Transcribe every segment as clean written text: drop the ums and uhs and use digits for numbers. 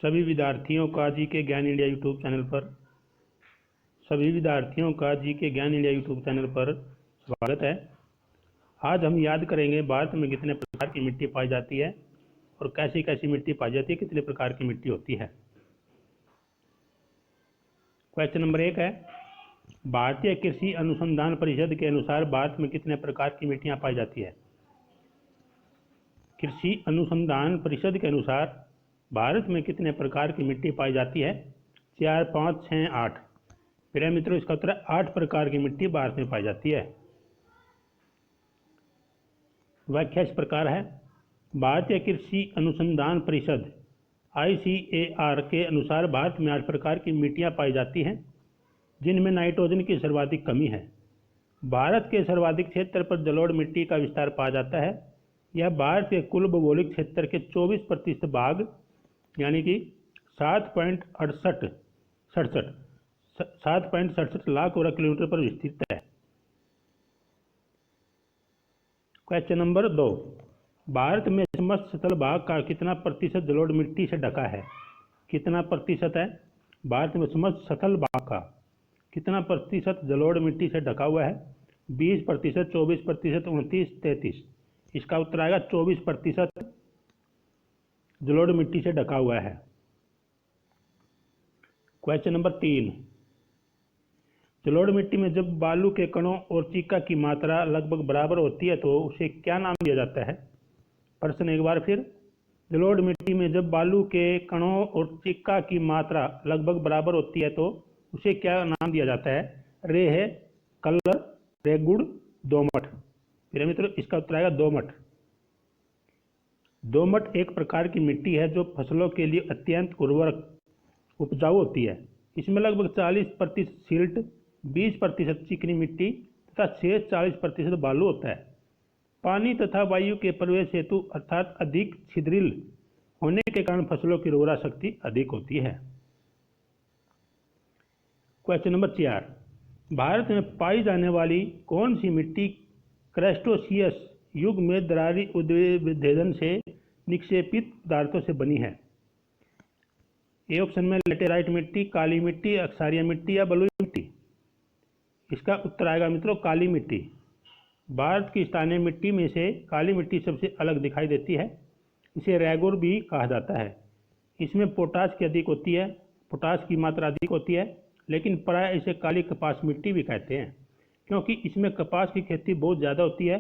सभी विद्यार्थियों का जी के ज्ञान इंडिया यूट्यूब चैनल पर स्वागत है। आज हम याद करेंगे भारत में कितने प्रकार की मिट्टी पाई जाती है और कैसी कैसी मिट्टी पाई जाती है, कितने प्रकार की मिट्टी होती है। क्वेश्चन नंबर 1 है, भारतीय कृषि अनुसंधान परिषद के अनुसार भारत में कितने प्रकार की मिट्टियां पाई जाती है। कृषि अनुसंधान परिषद के अनुसार भारत में कितने प्रकार की मिट्टी पाई जाती है। 4, 5, 6, 8। प्रिय मित्रों, इसका उत्तर 8 प्रकार की मिट्टी भारत में पाई जाती है। व्याख्या इस प्रकार है, भारतीय कृषि अनुसंधान परिषद ICAR के अनुसार भारत में 8 प्रकार की मिट्टियां पाई जाती हैं, जिनमें नाइट्रोजन की सर्वाधिक कमी है। भारत के सर्वाधिक क्षेत्र पर जलोढ़ मिट्टी का विस्तार पाया जाता है। यह भारत के कुल भौगोलिक क्षेत्र के 24% भाग यानी कि 7.67 लाख वर्ग किलोमीटर पर विस्तृत है। क्वेश्चन नंबर 2, भारत में समस्त स्थल भाग का कितना प्रतिशत जलोढ़ मिट्टी से ढका है। कितना प्रतिशत है भारत में समस्त स्थल भाग का, कितना प्रतिशत जलोढ़ मिट्टी से ढका हुआ है। 20%, 24%, 29%, 33। इसका उत्तर आएगा 24% जलोढ़ मिट्टी से ढका हुआ है। क्वेश्चन नंबर 3, जलोढ़ मिट्टी में जब बालू के कणों और चिक्का की मात्रा लगभग बराबर होती है तो उसे क्या नाम दिया जाता है। प्रश्न एक बार फिर, जलोढ़ मिट्टी में जब बालू के कणों और चिक्का की मात्रा लगभग बराबर होती है तो उसे क्या नाम दिया जाता है। रेह, कलर, रेगुड़, दोमट। मेरे मित्रों, इसका उत्तर आएगा दोमट। दोमट एक प्रकार की मिट्टी है जो फसलों के लिए अत्यंत उर्वरक उपजाऊ होती है। इसमें लगभग 40% सिल्ट, 20% चिकनी मिट्टी तथा शेष 40% बालू होता है। पानी तथा वायु के प्रवेश हेतु अर्थात अधिक छिद्रिल होने के कारण फसलों की उर्वरा शक्ति अधिक होती है। क्वेश्चन नंबर 4, भारत में पाई जाने वाली कौन सी मिट्टी क्रस्टोसियस युग में दरारी उद्भेदन से निक्षेपित पदार्थों से बनी है। ए ऑप्शन में लेटेराइट मिट्टी, काली मिट्टी, अक्सारिया मिट्टी या बलुई मिट्टी। इसका उत्तर आएगा मित्रों काली मिट्टी। भारत की स्थानीय मिट्टी में से काली मिट्टी सबसे अलग दिखाई देती है। इसे रेगुर भी कहा जाता है। इसमें पोटाश की अधिक होती है, पोटाश की मात्रा अधिक होती है, लेकिन प्राय इसे काली कपास मिट्टी भी कहते हैं क्योंकि इसमें कपास की खेती बहुत ज़्यादा होती है।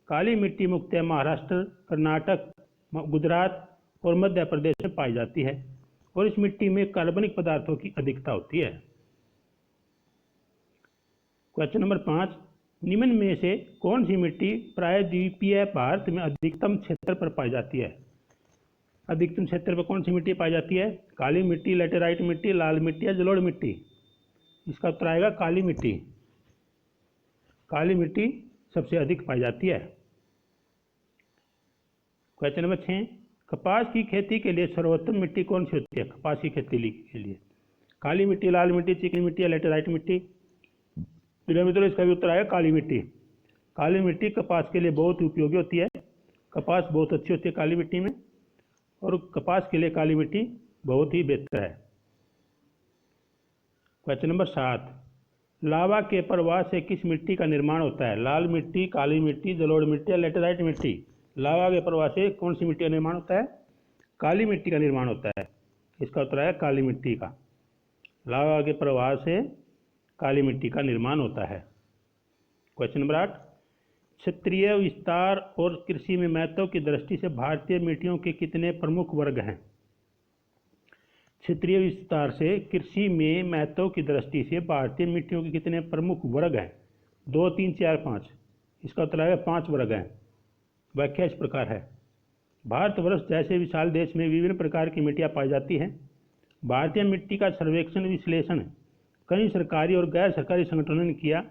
काली मिट्टी मुख्यतः महाराष्ट्र, कर्नाटक, गुजरात और मध्य प्रदेश में पाई जाती है और इस मिट्टी में कार्बनिक पदार्थों की अधिकता होती है। क्वेश्चन नंबर 5, निम्न में से कौन सी मिट्टी प्रायद्वीपीय भारत में अधिकतम क्षेत्र पर पाई जाती है। अधिकतम क्षेत्र पर कौन सी मिट्टी पाई जाती है। काली मिट्टी, लेटेराइट मिट्टी, लाल मिट्टी या जलोढ़ मिट्टी। इसका उत्तर आएगा काली मिट्टी। काली मिट्टी सबसे अधिक पाई जाती है। क्वेश्चन नंबर 6, कपास की खेती के लिए सर्वोत्तम मिट्टी कौन सी होती है। कपास की खेती के लिए काली मिट्टी, लाल मिट्टी, चिकनी मिट्टी या लेटेराइट मिट्टी। मित्रों, इसका भी उत्तर आएगा काली मिट्टी। काली मिट्टी कपास के लिए बहुत उपयोगी होती है। कपास बहुत अच्छी होती है काली मिट्टी में और कपास के लिए काली मिट्टी बहुत ही बेहतर है। क्वेश्चन नंबर 7, लावा के प्रवाह से किस मिट्टी का निर्माण होता है। लाल मिट्टी, काली मिट्टी, जलोढ़ मिट्टी या लेटेराइट मिट्टी। लावा के प्रवाह से कौन सी मिट्टी का निर्माण होता है। काली मिट्टी का निर्माण होता है। इसका उत्तर है काली मिट्टी का। लावा के प्रवाह से काली मिट्टी का निर्माण होता है। क्वेश्चन नंबर 8, क्षेत्रीय विस्तार और कृषि में महत्व की दृष्टि से भारतीय मिट्टियों के कितने प्रमुख वर्ग हैं। क्षेत्रीय विस्तार से कृषि में महत्व की दृष्टि से भारतीय मिट्टियों के कितने प्रमुख वर्ग हैं। 2, 3, 4, 5। इसका उत्तर है 5 वर्ग हैं। व्याख्या इस प्रकार है, भारतवर्ष जैसे विशाल देश में विभिन्न प्रकार की मिट्टियाँ पाई जाती हैं। भारतीय मिट्टी का सर्वेक्षण विश्लेषण कई सरकारी और गैर सरकारी संगठनों ने किया।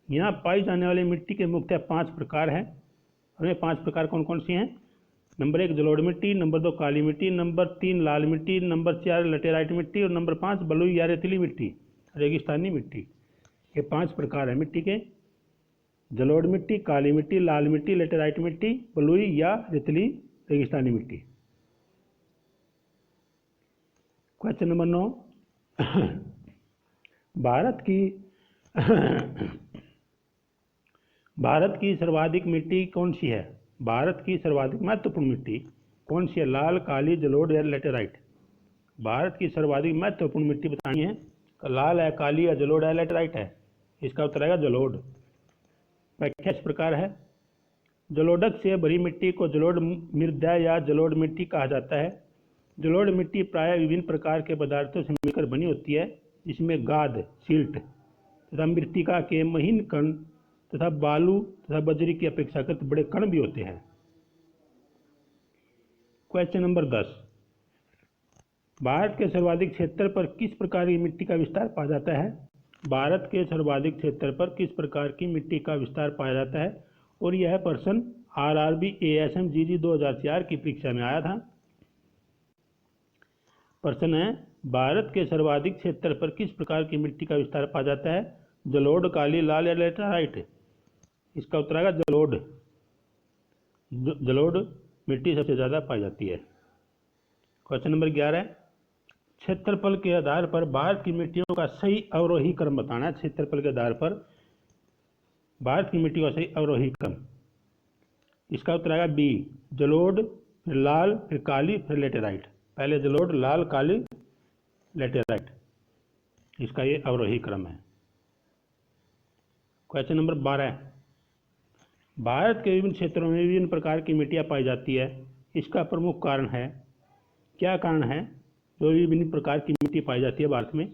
यहाँ पाई जाने वाली मिट्टी के मुख्यतः 5 प्रकार हैं और ये 5 प्रकार कौन कौन सी हैं। नंबर 1 जलोढ़ मिट्टी, नंबर 2 काली मिट्टी, नंबर 3 लाल मिट्टी, नंबर 4 लेटेराइट मिट्टी और नंबर 5 बलुई या रेतीली मिट्टी, रेगिस्तानी मिट्टी। ये 5 प्रकार हैं मिट्टी के, जलोढ़ मिट्टी, काली मिट्टी, लाल मिट्टी, लेटेराइट मिट्टी, बलुई या रेतीली रेगिस्तानी मिट्टी। Question number 9। भारत की भारत की सर्वाधिक मिट्टी कौन सी है? भारत की सर्वाधिक महत्वपूर्ण मिट्टी कौन सी है? लाल, काली, जलोढ़ या लेटेराइट? भारत की सर्वाधिक महत्वपूर्ण मिट्टी बतानी है। लाल है, काली है, जलोढ़ है, लेटेराइट है? इसका उत्तर आएगा जलोढ़। व्याख्या इस प्रकार है। जलोढ़क से भरी मिट्टी को जलोढ़ मृदा या जलोढ़ मिट्टी कहा जाता है। जलोढ़ मिट्टी प्रायः विभिन्न प्रकार के पदार्थों से मिलकर बनी होती है, जिसमें गाद, सिल्ट तथा मृत्तिका के महीन कण तथा बालू तथा बजरी की अपेक्षाकृत बड़े कण भी होते हैं। Question number 10। भारत के सर्वाधिक क्षेत्र पर किस प्रकार की मिट्टी का विस्तार पाया जाता है? भारत के सर्वाधिक क्षेत्र पर किस प्रकार की मिट्टी का विस्तार पाया जाता है? और यह प्रश्न RRB ASM GG 2004 की परीक्षा में आया था। प्रश्न है, भारत के सर्वाधिक क्षेत्र पर किस प्रकार की मिट्टी का विस्तार पाया जाता है? जलोढ़, काली, लाल या लेटेराइट? इसका उत्तर आएगा जलोढ़। जलोढ़ मिट्टी सबसे ज़्यादा पाई जाती है। Question number 11। क्षेत्रफल के आधार पर भारत की मिट्टियों का सही अवरोही क्रम बताना है। क्षेत्रफल के आधार पर भारत की मिट्टी का सही अवरोही क्रम। इसका उत्तर आएगा बी, जलोढ़, फिर लाल, फिर काली, फिर लेटेराइट। पहले जलोढ़, लाल, काली, लेटेराइट, इसका ये अवरोही क्रम है। Question number 12। भारत के विभिन्न क्षेत्रों में विभिन्न प्रकार की मिट्टियाँ पाई जाती है। इसका प्रमुख कारण है, क्या कारण है जो विभिन्न प्रकार की मिट्टी पाई जाती है भारत में?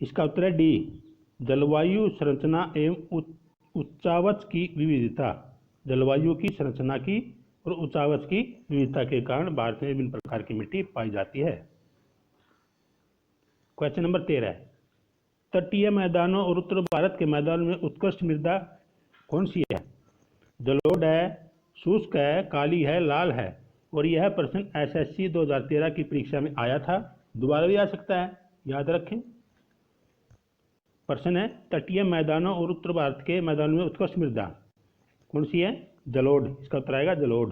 इसका उत्तर है डी, जलवायु, संरचना एवं उच्चावच की विविधता। जलवायु की, संरचना की और उच्चावच की विविधता के कारण भारत में विभिन्न प्रकार की मिट्टी पाई जाती है। Question number 13। तटीय मैदानों और उत्तर भारत के मैदानों में उत्कृष्ट मृदा कौन सी है? जलोढ़ है, शुष्क है, काली है, लाल है? और यह प्रश्न SSC 2013 की परीक्षा में आया था, दोबारा भी आ सकता है, याद रखें। प्रश्न है, तटीय मैदानों और उत्तर भारत के मैदानों में उत्कृष्ट मृदा कौन सी है? जलोढ़। इसका उत्तर आएगा जलोढ़।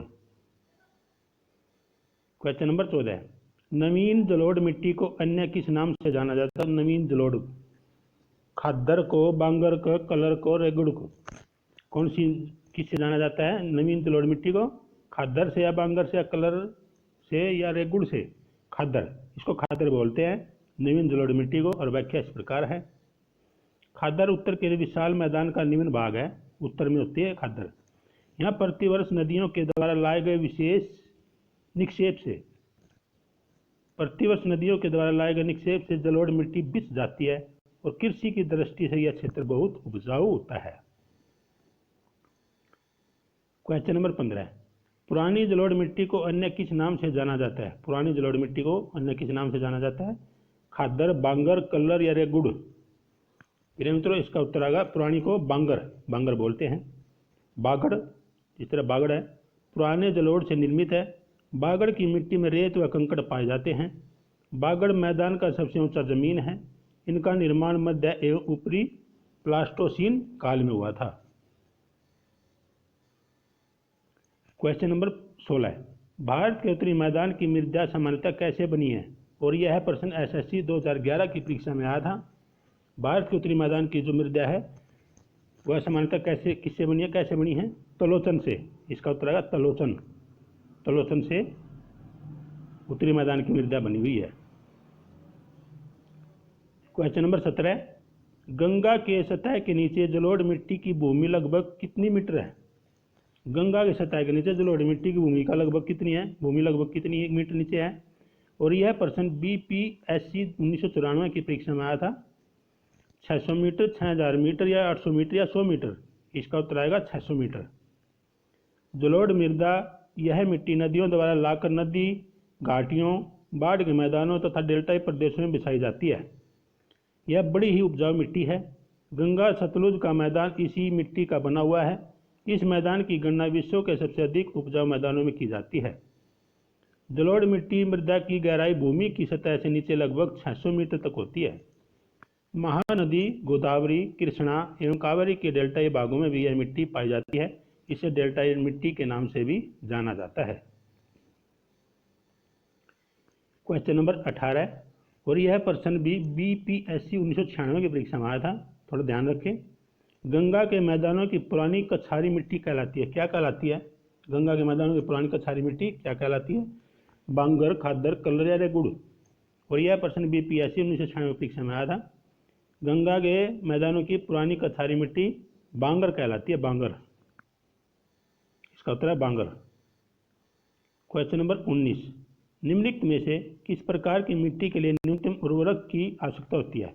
Question number 14। नवीन जलोढ़ मिट्टी को अन्य किस नाम से जाना जाता है? नवीन जलोढ़, खादर को, बांगर को, कलर को, रेगुड़ को? कौन सी किससे जाना जाता है नवीन जलोढ़ मिट्टी को? खादर से या बांगर से या कलर से या रेगुड़ से? खादर, इसको खादर बोलते हैं नवीन जलोढ़ मिट्टी को। और व्याख्या इस प्रकार है। खादर उत्तर के विशाल मैदान का निम्न भाग है, उत्तर में होती है खादर। यहाँ प्रतिवर्ष नदियों के द्वारा लाए गए विशेष निक्षेप से जलोढ़ मिट्टी बिछ जाती है और कृषि की दृष्टि से यह क्षेत्र बहुत उपजाऊ होता है। Question number 15। पुरानी जलोढ़ मिट्टी को अन्य किस नाम से जाना जाता है? पुरानी जलोढ़ मिट्टी को अन्य किस नाम से जाना जाता है? खादर, बांगर, कलर या रेगुड़? मेरे मित्रों, इसका उत्तर आएगा पुरानी को बांगर बोलते हैं। बागड़, इस तरह बागड़ है, पुराने जलोढ़ से निर्मित है। बागड़ की मिट्टी में रेत व कंकड़ पाए जाते हैं। बागड़ मैदान का सबसे ऊंचा जमीन है। इनका निर्माण मध्य एवं ऊपरी प्लास्टोसीन काल में हुआ था। Question number 16। भारत के उत्तरी मैदान की मृदा सामान्यतः कैसे बनी है? और यह प्रश्न SSC 2011 की परीक्षा में आया था। भारत के उत्तरी मैदान की जो मृदा है वह सामान्यतः किससे बनी है, कैसे बनी है? तलोचन से। इसका उत्तर आएगा तलोचन से उत्तरी मैदान की मृदा बनी हुई है। Question number 17। गंगा के सतह के नीचे जलोढ़ मिट्टी की भूमि लगभग कितनी मीटर है? गंगा के सतह के नीचे जलोढ़ मिट्टी की भूमि लगभग कितनी मीटर नीचे है? और यह प्रश्न BPSC 1994 की परीक्षा में आया था। 600 मीटर, 6000 मीटर या 800 मीटर या 100 मीटर? इसका उत्तर आएगा 600 मीटर। जलोढ़ मृदा यह मिट्टी नदियों द्वारा लाकर नदी, घाटियों, बाढ़ के मैदानों तथा डेल्टाई प्रदेशों में बिछाई जाती है। यह बड़ी ही उपजाऊ मिट्टी है। गंगा सतलुज का मैदान इसी मिट्टी का बना हुआ है। इस मैदान की गणना विश्व के सबसे अधिक उपजाऊ मैदानों में की जाती है। जलोढ़ मिट्टी मृदा की गहराई भूमि की सतह से नीचे लगभग 600 मीटर तक होती है। महानदी गोदावरी, कृष्णा एवं कावेरी के डेल्टाई भागों में भी यह मिट्टी पाई जाती है। इसे डेल्टाई मिट्टी के नाम से भी जाना जाता है। क्वेश्चन नंबर 18 और यह प्रश्न भी BPSC 1996 की परीक्षा में आया था, थोड़ा ध्यान रखें। गंगा के मैदानों की पुरानी कछारी मिट्टी कहलाती है, क्या कहलाती है? गंगा के मैदानों की पुरानी कछारी मिट्टी क्या कहलाती है? बांगर, खादर, कलर या गुड़। और यह प्रश्न BPSC 1996 की परीक्षा में आया था। गंगा के मैदानों की पुरानी कछारी मिट्टी बांगर कहलाती है, बांगर। इसका उत्तर है बांगर। क्वेश्चन नंबर 19, निम्नलिखित में से किस प्रकार की मिट्टी के लिए न्यूनतम उर्वरक की आवश्यकता होती है?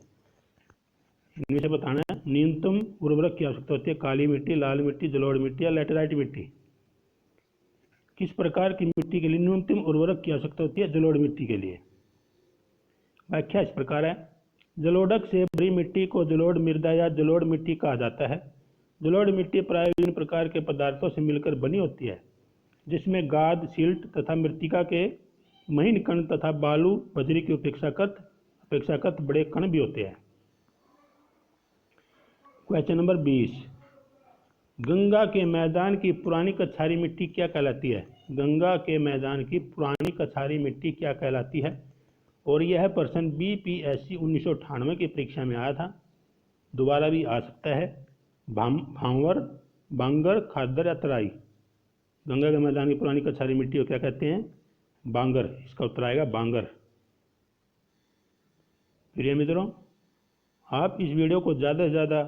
इनमें से बताना है न्यूनतम उर्वरक की आवश्यकता होती है। काली मिट्टी, लाल मिट्टी, जलोढ़ मिट्टी या लैटेराइट मिट्टी। किस प्रकार की मिट्टी के लिए न्यूनतम उर्वरक की आवश्यकता होती है? जलोढ़ मिट्टी के लिए। व्याख्या इस प्रकार है, जलोढ़क से भरी मिट्टी को जलोढ़ मृदा या जलोढ़ मिट्टी कहा जाता है। जलोढ़ मिट्टी प्राय विभिन्न प्रकार के पदार्थों से मिलकर बनी होती है, जिसमें गाद, सिल्ट तथा मृत्तिका के महीन कण तथा बालू, बजरी के अपेक्षाकृत बड़े कण भी होते हैं। क्वेश्चन नंबर 20, गंगा के मैदान की पुरानी कछारी मिट्टी क्या कहलाती है? गंगा के मैदान की पुरानी कछारी मिट्टी क्या कहलाती है? और यह प्रश्न BPSC 1998 की परीक्षा में आया था, दोबारा भी आ सकता है। भांवर, बांगर, खादर या तराई। गंगा के मैदान की पुरानी कछारी मिट्टी को क्या कहते हैं? बांगर। इसका उत्तर आएगा बांगर। प्रिय मित्रों, आप इस वीडियो को ज़्यादा से ज़्यादा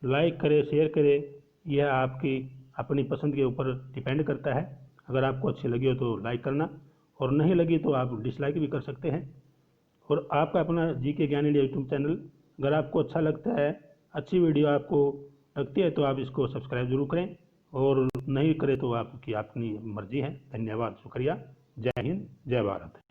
लाइक करें, शेयर करें। यह आपकी अपनी पसंद के ऊपर डिपेंड करता है। अगर आपको अच्छी लगी हो तो लाइक करना, और नहीं लगी तो आप डिसलाइक भी कर सकते हैं। और आपका अपना GK ज्ञान इंडिया यूट्यूब चैनल, अगर आपको अच्छा लगता है, अच्छी वीडियो आपको लगती है तो आप इसको सब्सक्राइब जरूर करें, और नहीं करें तो आपकी अपनी मर्जी है। धन्यवाद, शुक्रिया। जय हिंद, जय भारत।